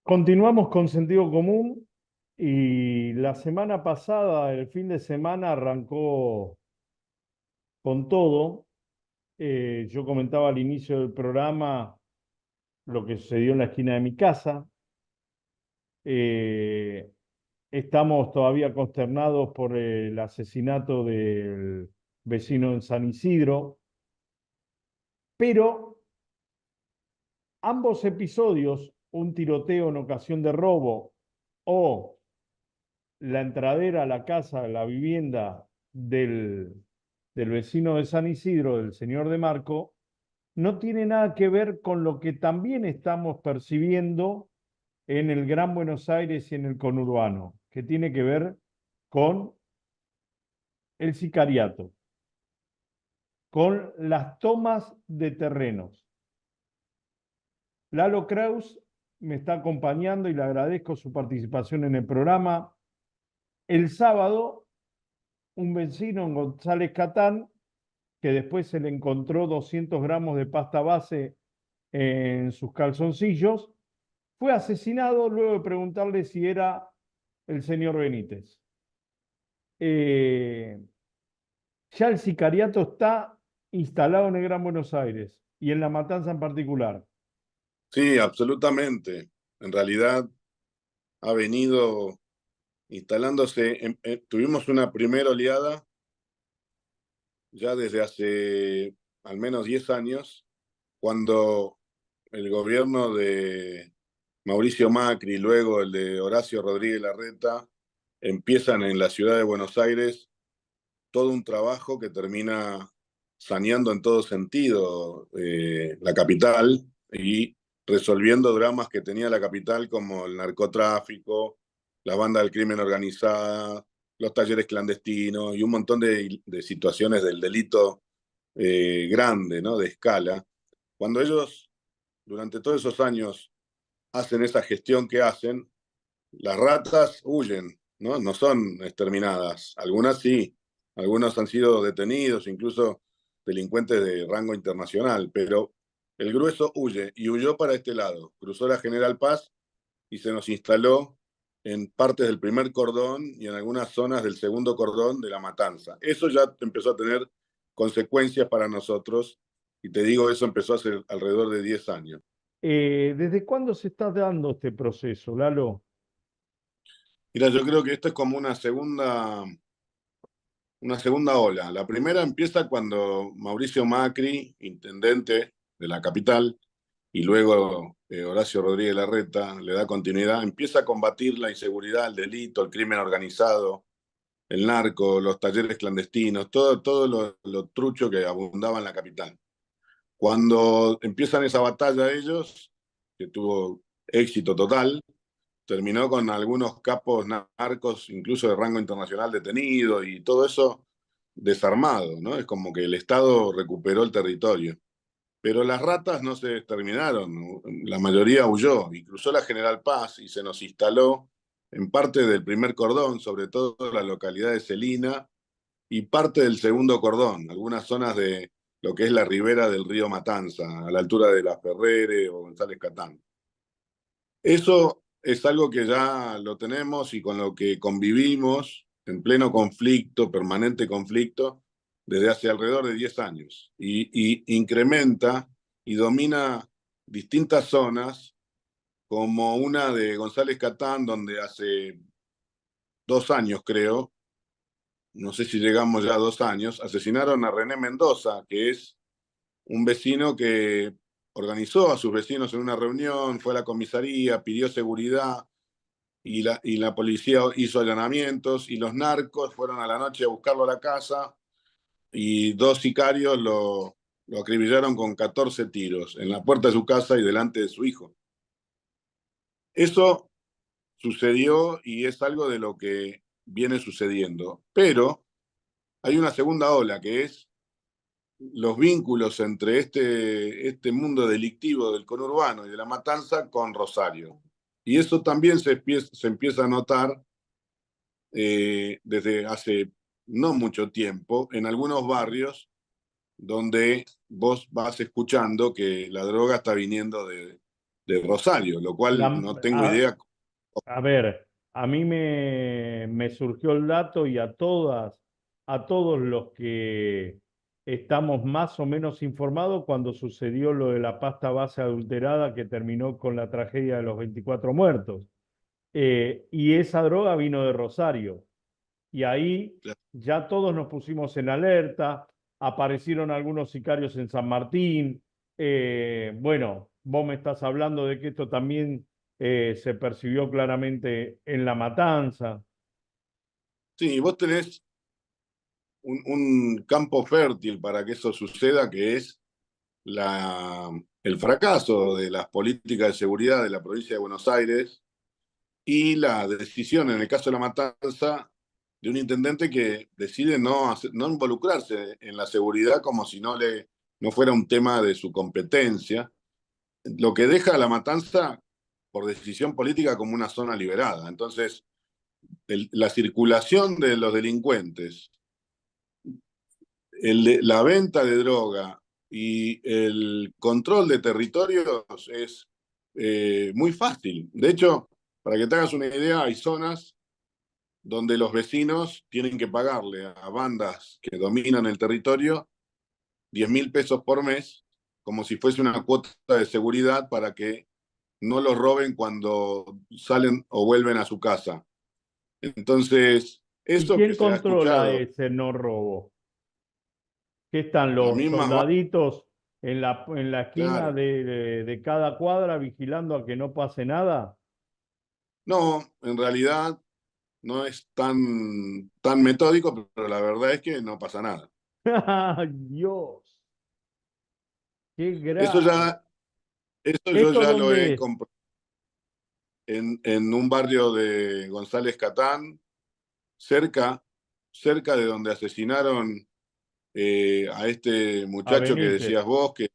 Continuamos con sentido común y la semana pasada, el fin de semana, arrancó con todo. Yo comentaba al inicio del programa lo que sucedió en la esquina de mi casa. Eh, Estamos todavía consternados por el asesinato del vecino en San Isidro, pero ambos episodios, un tiroteo en ocasión de robo o la entradera a la casa, a la vivienda del vecino de San Isidro, del señor de Marco, no tiene nada que ver con lo que también estamos percibiendo en el Gran Buenos Aires y en el conurbano, que tiene que ver con el sicariato, con las tomas de terrenos. Lalo Kraus me está acompañando y le agradezco su participación en el programa. El sábado, un vecino en González Catán que después se le encontró 200 gramos de pasta base en sus calzoncillos, fue asesinado luego de preguntarle si era el señor Benítez. Eh, ya el sicariato está instalado en el Gran Buenos Aires y en La Matanza en particular. Sí, absolutamente. En realidad ha venido instalándose. Tuvimos una primera oleada ya desde hace al menos 10 años, cuando el gobierno de Mauricio Macri y luego el de Horacio Rodríguez Larreta empiezan en la ciudad de Buenos Aires todo un trabajo que termina saneando en todo sentido la capital y resolviendo dramas que tenía la capital como el narcotráfico, la banda del crimen organizada, los talleres clandestinos y un montón de situaciones del delito grande, ¿no? De escala. Cuando ellos, durante todos esos años, hacen esa gestión que hacen, las ratas huyen, ¿no? No son exterminadas. Algunas sí, algunos han sido detenidos, incluso delincuentes de rango internacional, pero el grueso huye y huyó para este lado. Cruzó la General Paz y se nos instaló en partes del primer cordón y en algunas zonas del segundo cordón de la Matanza. Eso ya empezó a tener consecuencias para nosotros y te digo, eso empezó hace alrededor de 10 años. ¿Desde cuándo se está dando este proceso, Lalo? Mira, yo creo que esto es como una segunda ola. La primera empieza cuando Mauricio Macri, intendente de la capital, y luego Horacio Rodríguez Larreta le da continuidad, empieza a combatir la inseguridad, el delito, el crimen organizado, el narco, los talleres clandestinos, todo lo trucho que abundaba en la capital. Cuando empiezan esa batalla ellos, que tuvo éxito total, terminó con algunos capos narcos, incluso de rango internacional, detenidos y todo eso desarmado, ¿no? Es como que el Estado recuperó el territorio. Pero las ratas no se exterminaron, la mayoría huyó y cruzó la General Paz y se nos instaló en parte del primer cordón, sobre todo la localidad de Celina, y parte del segundo cordón, algunas zonas de lo que es la ribera del río Matanza, a la altura de Las Ferreres o González Catán. Eso es algo que ya lo tenemos y con lo que convivimos en pleno conflicto, permanente conflicto, desde hace alrededor de 10 años. Y incrementa y domina distintas zonas, como una de González Catán, donde hace 2 años, creo, no sé si llegamos ya a 2 años, asesinaron a René Mendoza, que es un vecino que organizó a sus vecinos en una reunión, fue a la comisaría, pidió seguridad y la policía hizo allanamientos y los narcos fueron a la noche a buscarlo a la casa y dos sicarios lo acribillaron con 14 tiros en la puerta de su casa y delante de su hijo. Eso sucedió y es algo de lo que viene sucediendo. Pero hay una segunda ola que es los vínculos entre este mundo delictivo del conurbano y de la matanza con Rosario. Y eso también se empieza a notar desde hace no mucho tiempo en algunos barrios donde vos vas escuchando que la droga está viniendo de Rosario, lo cual La- no tengo a, idea. a ver, a mí me surgió el dato y a todos los que estamos más o menos informados cuando sucedió lo de la pasta base adulterada que terminó con la tragedia de los 24 muertos. Y esa droga vino de Rosario. Y ahí ya todos nos pusimos en alerta, aparecieron algunos sicarios en San Martín. Bueno, vos me estás hablando de que esto también se percibió claramente en La Matanza. Sí, vos tenés un campo fértil para que eso suceda, que es la, el fracaso de las políticas de seguridad de la provincia de Buenos Aires y la decisión, en el caso de La Matanza, de un intendente que decide no involucrarse en la seguridad como si no fuera un tema de su competencia, lo que deja a La Matanza por decisión política como una zona liberada. Entonces, la circulación de los delincuentes, la venta de droga y el control de territorios es muy fácil. De hecho, para que te hagas una idea, hay zonas donde los vecinos tienen que pagarle a bandas que dominan el territorio 10.000 pesos por mes, como si fuese una cuota de seguridad para que no los roben cuando salen o vuelven a su casa. Entonces, ¿Y eso que quién se ha controla escuchado, ese no robo? ¿Qué están las los mismas, soldaditos en la esquina claro, de cada cuadra vigilando a que no pase nada? no, en realidad no es tan metódico, pero la verdad es que no pasa nada. Dios, qué Eso grave. ya, eso yo ¿Esto ya lo dónde he es? comprado en un barrio de González Catán, cerca, cerca de donde asesinaron a este A muchacho que Benítez. decías vos, que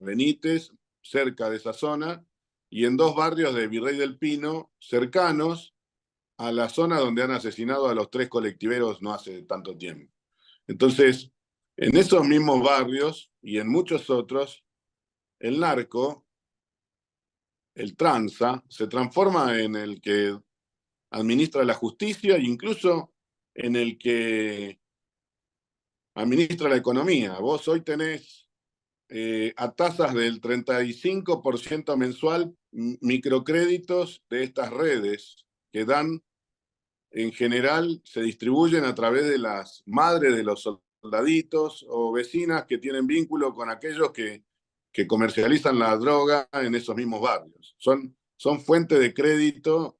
Benítez, cerca de esa zona, y en dos barrios de Virrey del Pino, cercanos a la zona donde han asesinado a los tres colectiveros no hace tanto tiempo. Entonces, en esos mismos barrios y en muchos otros, el narco, el tranza, se transforma en el que administra la justicia e incluso en el que administra la economía. Vos hoy tenés a tasas del 35% mensual microcréditos de estas redes que dan, en general, se distribuyen a través de las madres de los soldaditos o vecinas que tienen vínculo con aquellos que comercializan la droga en esos mismos barrios. Son fuente de crédito,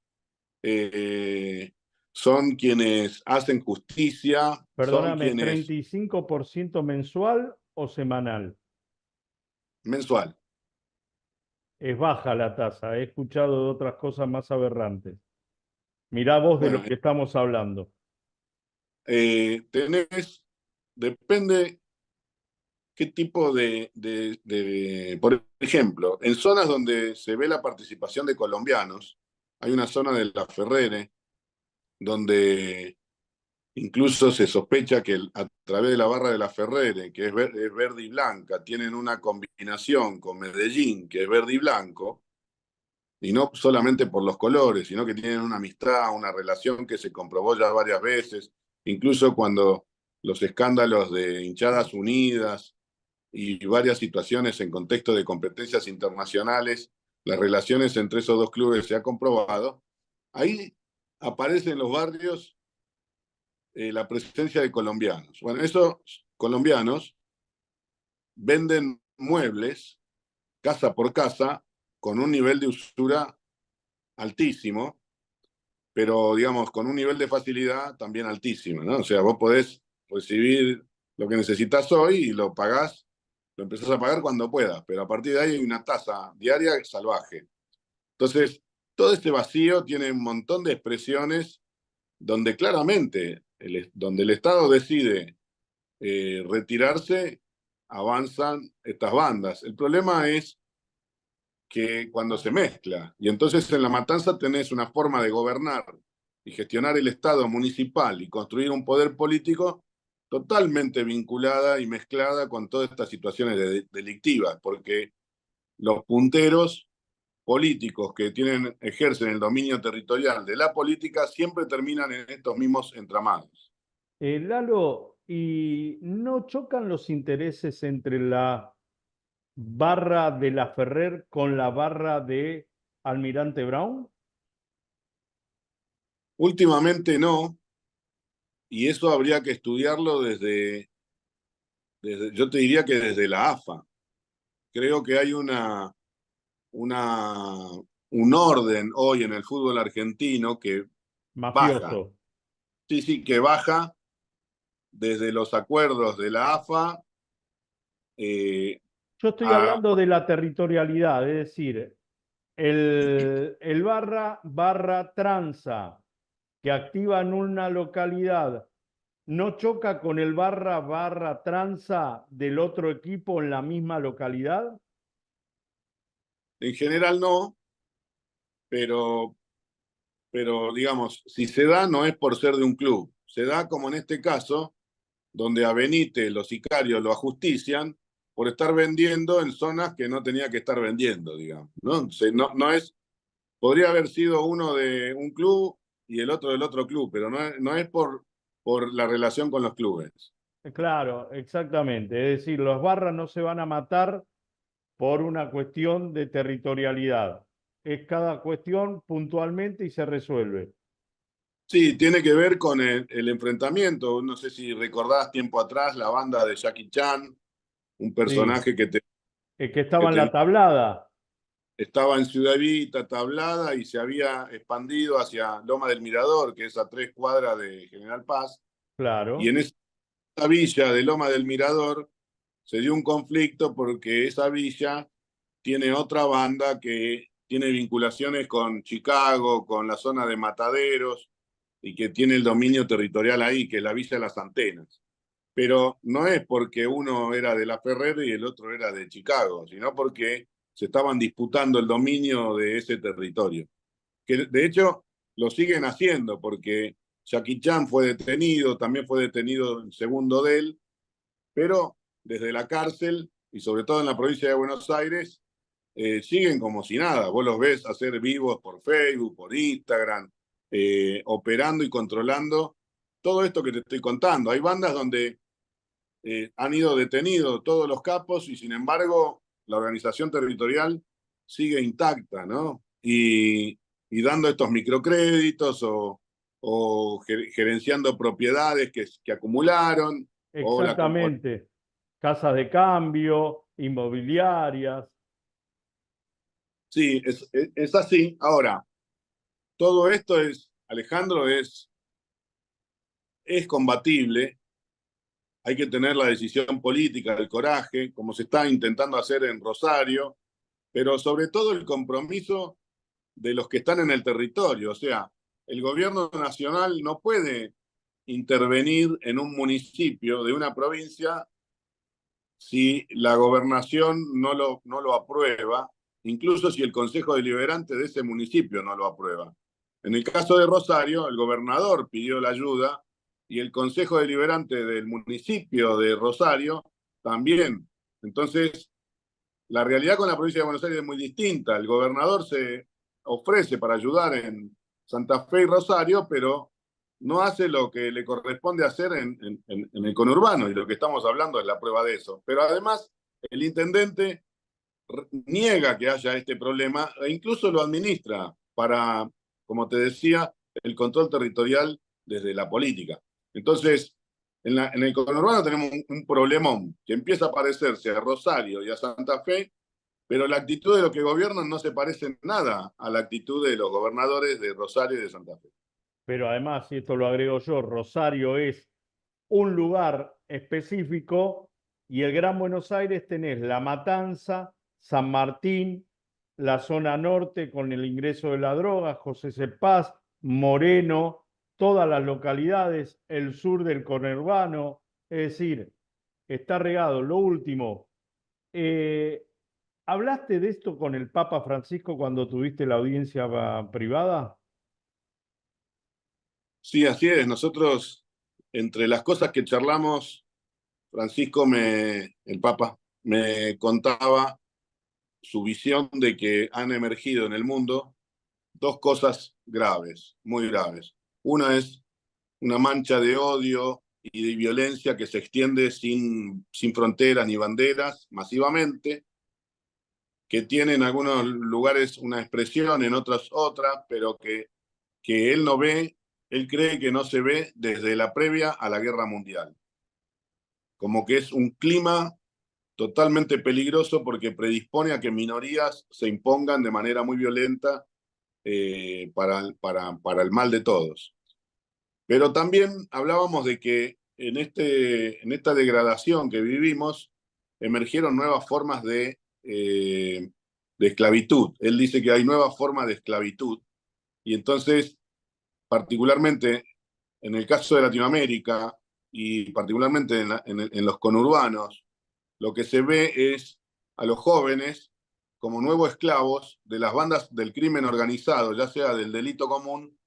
eh, son quienes hacen justicia, son Perdóname, quienes 35% mensual o semanal. mensual. Es baja la tasa. He escuchado de otras cosas más aberrantes. Mirá vos de lo Bueno, que estamos hablando. tenés, depende qué tipo por ejemplo, en zonas donde se ve la participación de colombianos, hay una zona de La Ferrere donde incluso se sospecha que a través de la barra de La Ferrere, que es verde y blanca, tienen una combinación con Medellín, que es verde y blanco, y no solamente por los colores, sino que tienen una amistad, una relación que se comprobó ya varias veces, incluso cuando los escándalos de hinchadas unidas y varias situaciones en contexto de competencias internacionales, las relaciones entre esos dos clubes se ha comprobado, ahí aparece en los barrios la presencia de colombianos. Bueno, esos colombianos venden muebles casa por casa con un nivel de usura altísimo, pero digamos con un nivel de facilidad también altísimo, ¿no? O sea, vos podés recibir lo que necesitas hoy y lo pagás, lo empezás a pagar cuando puedas, pero a partir de ahí hay una tasa diaria salvaje. Entonces, todo este vacío tiene un montón de expresiones donde claramente, donde el Estado decide retirarse, avanzan estas bandas. El problema es que cuando se mezcla, y entonces en La Matanza tenés una forma de gobernar y gestionar el Estado municipal y construir un poder político totalmente vinculada y mezclada con todas estas situaciones delictivas, porque los punteros políticos que ejercen el dominio territorial de la política siempre terminan en estos mismos entramados. Lalo, ¿y no chocan los intereses entre la barra de la Ferrer con la barra de Almirante Brown? Últimamente no, y eso habría que estudiarlo yo te diría que desde la AFA. Creo que hay una, un orden hoy en el fútbol argentino que baja. Mafioso. Sí, sí, que baja desde los acuerdos de la AFA eh, Yo estoy a, hablando de la territorialidad, es decir, el barra tranza que activa en una localidad no choca con el barra tranza del otro equipo en la misma localidad. en general no, pero, digamos, si se da no es por ser de un club, se da como en este caso, donde a Benítez los sicarios lo ajustician por estar vendiendo en zonas que no tenía que estar vendiendo, digamos, ¿no? No es, podría haber sido uno de un club y el otro del otro club, pero no es por la relación con los clubes. Claro, exactamente. Es decir, los barras no se van a matar por una cuestión de territorialidad. Es cada cuestión puntualmente y se resuelve. Sí, tiene que ver con el enfrentamiento. No sé si recordás tiempo atrás la banda de Jackie Chan, un Sí, personaje es que que estaba en la tenía, tablada, estaba en Ciudad Evita, Tablada, y se había expandido hacia Loma del Mirador, que es a 3 cuadras de General Paz. Y claro, en esa villa de Loma del Mirador se dio un conflicto porque esa villa tiene otra banda que tiene vinculaciones con Chicago, con la zona de Mataderos, y que tiene el dominio territorial ahí, que es la Villa de las Antenas. Pero no es porque uno era de la Ferrer y el otro era de Chicago, sino porque se estaban disputando el dominio de ese territorio. Que de hecho lo siguen haciendo, porque Jackie Chan fue detenido, también fue detenido el segundo de él, pero desde la cárcel y sobre todo en la provincia de Buenos Aires, siguen como si nada. Vos los ves hacer vivos por Facebook, por Instagram, operando y controlando todo esto que te estoy contando. Hay bandas donde han ido detenidos todos los capos y sin embargo la organización territorial sigue intacta, ¿no? Y dando estos microcréditos o gerenciando propiedades que acumularon o la componente. exactamente. Casas de cambio, inmobiliarias, Sí, es así. Ahora, todo esto Alejandro, es combatible. Hay que tener la decisión política, el coraje, como se está intentando hacer en Rosario, pero sobre todo el compromiso de los que están en el territorio. O sea, el gobierno nacional no puede intervenir en un municipio de una provincia si la gobernación no lo aprueba, incluso si el Consejo Deliberante de ese municipio no lo aprueba. En el caso de Rosario, el gobernador pidió la ayuda y el Consejo Deliberante del municipio de Rosario también. Entonces, la realidad con la provincia de Buenos Aires es muy distinta. El gobernador se ofrece para ayudar en Santa Fe y Rosario, pero no hace lo que le corresponde hacer en el conurbano, y lo que estamos hablando es la prueba de eso. Pero además, el intendente niega que haya este problema e incluso lo administra para, como te decía, el control territorial desde la política. Entonces, en el conurbano tenemos un problemón que empieza a parecerse a Rosario y a Santa Fe, pero la actitud de los que gobiernan no se parece en nada a la actitud de los gobernadores de Rosario y de Santa Fe. pero además, y esto lo agrego yo, Rosario es un lugar específico y el Gran Buenos Aires tenés La Matanza, San Martín, la zona norte con el ingreso de la droga, José Cepaz, Moreno, todas las localidades, el sur del conurbano, es decir, está regado. Lo último, eh, ¿hablaste de esto con el Papa Francisco cuando tuviste la audiencia privada? Sí, así es. Nosotros, entre las cosas que charlamos, el Papa, me contaba su visión de que han emergido en el mundo dos cosas graves, muy graves. Una es una mancha de odio y de violencia que se extiende sin fronteras ni banderas masivamente, que tiene en algunos lugares una expresión, en otros otra, pero que él no ve, él cree que no se ve desde la previa a la guerra mundial. Como que es un clima totalmente peligroso porque predispone a que minorías se impongan de manera muy violenta para el mal de todos. Pero también hablábamos de que en esta degradación que vivimos emergieron nuevas formas de esclavitud. Él dice que hay nuevas formas de esclavitud y entonces, particularmente en el caso de Latinoamérica y particularmente en los conurbanos, lo que se ve es a los jóvenes como nuevos esclavos de las bandas del crimen organizado, ya sea del delito común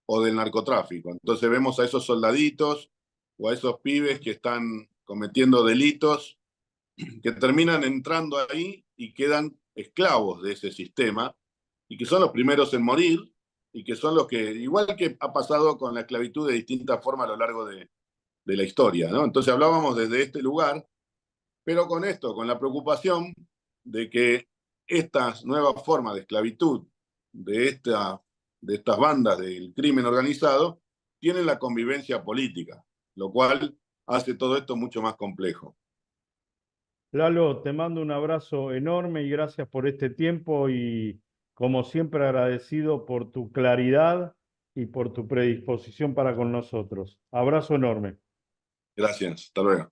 o del narcotráfico. Entonces vemos a esos soldaditos o a esos pibes que están cometiendo delitos que terminan entrando ahí y quedan esclavos de ese sistema y que son los primeros en morir y que son los que, igual que ha pasado con la esclavitud de distintas formas a lo largo de la historia, ¿no? Entonces hablábamos desde este lugar, pero con esto, con la preocupación de que estas nuevas formas de esclavitud de estas bandas del crimen organizado tienen la convivencia política, lo cual hace todo esto mucho más complejo. Lalo, te mando un abrazo enorme y gracias por este tiempo y como siempre agradecido por tu claridad y por tu predisposición para con nosotros. Abrazo enorme. Gracias, hasta luego.